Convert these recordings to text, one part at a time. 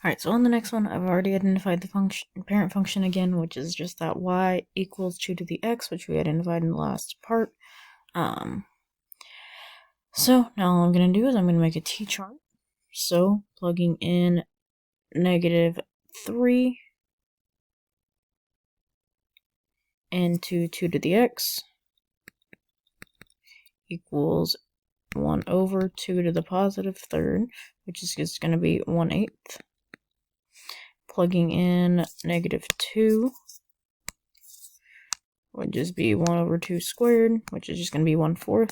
Alright, so on the next one, I've already identified the parent function again, which is just that y equals 2 to the x, which we identified in the last part. So now all I'm going to do is I'm going to make a t-chart. So plugging in -3 into 2 to the x equals 1 over 2 to the positive third, which is just going to be 1/8. Plugging in -2 would just be 1 over 2 squared, which is just going to be 1/4.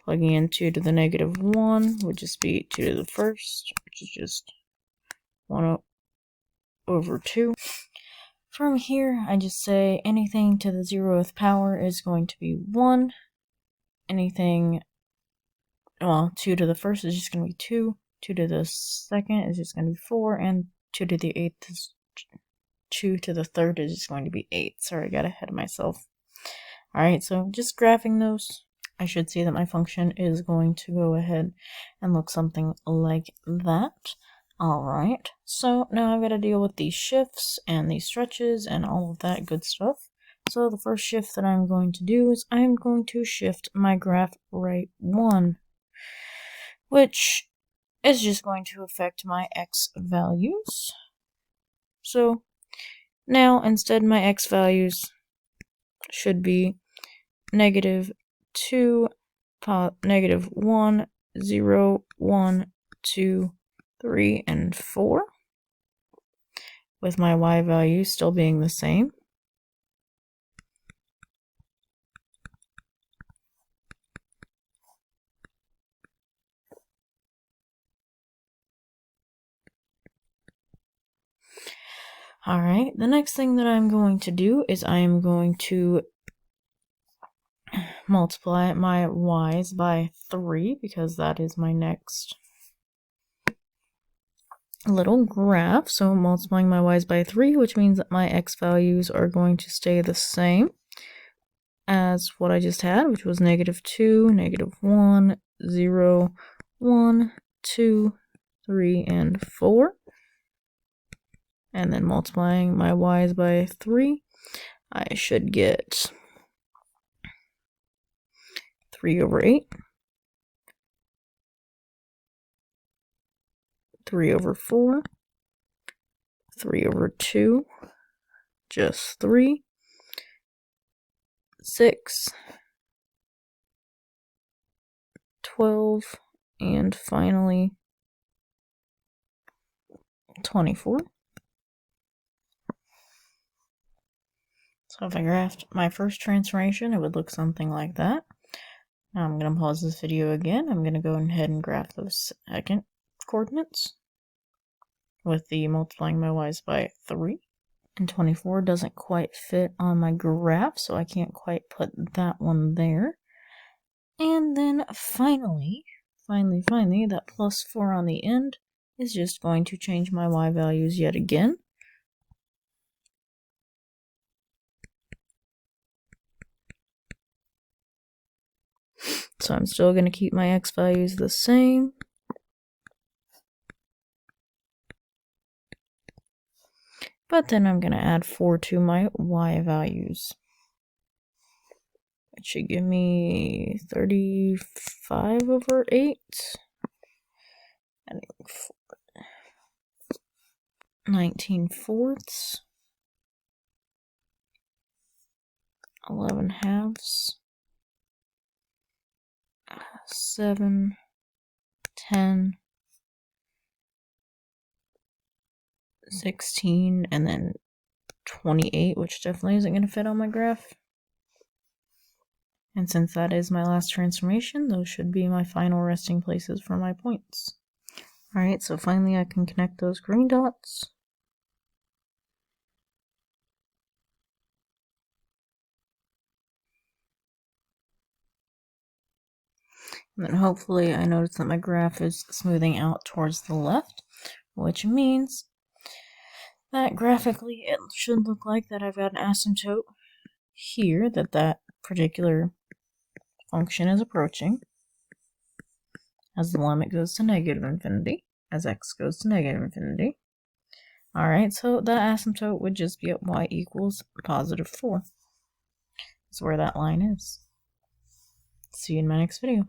Plugging in 2 to the -1 would just be 2 to the first, which is just 1 over 2. From here, I just say anything to the 0th power is going to be 1. Anything, well, 2 to the first is just going to be 2. 2 to the second is just going to be 4. And 2 to the 8th is 2 to the third is just going to be 8. Sorry, I got ahead of myself. Alright, so just graphing those, I should see that my function is going to go ahead and look something like that. Alright, so now I've got to deal with these shifts and these stretches and all of that good stuff. So the first shift that I'm going to do is I'm going to shift my graph right 1, which is just going to affect my x values. So now instead my x values should be -2, -1, 0, 1, 2, 3, and 4, with my y value still being the same. Alright, the next thing that I'm going to do is I am going to multiply my y's by 3, because that is my next little graph. So multiplying my y's by 3, which means that my x values are going to stay the same as what I just had, which was -2, -1, 0, 1, 2, 3, and 4. And then multiplying my y's by 3, I should get 3 over 8, 3 over 4, 3 over 2, just 3, 6, 12, and finally 24. So if I graphed my first transformation, it would look something like that. Now I'm going to pause this video again. I'm going to go ahead and graph those second coordinates with the multiplying my y's by 3. And 24 doesn't quite fit on my graph, so I can't quite put that one there. And then finally, that +4 on the end is just going to change my y values yet again. So I'm still going to keep my x values the same. But then I'm going to add 4 to my y values. It should give me 35 over 8. And 19/4. 11/2. 7, 10, 16, and then 28, which definitely isn't going to fit on my graph. And since that is my last transformation, those should be my final resting places for my points. Alright, so finally I can connect those green dots. And then hopefully I notice that my graph is smoothing out towards the left, which means that graphically it should look like that I've got an asymptote here, that particular function is approaching as the limit goes to -infinity. as x goes to negative infinity. Alright, so the asymptote would just be at y equals positive 4. That's where that line is. See you in my next video.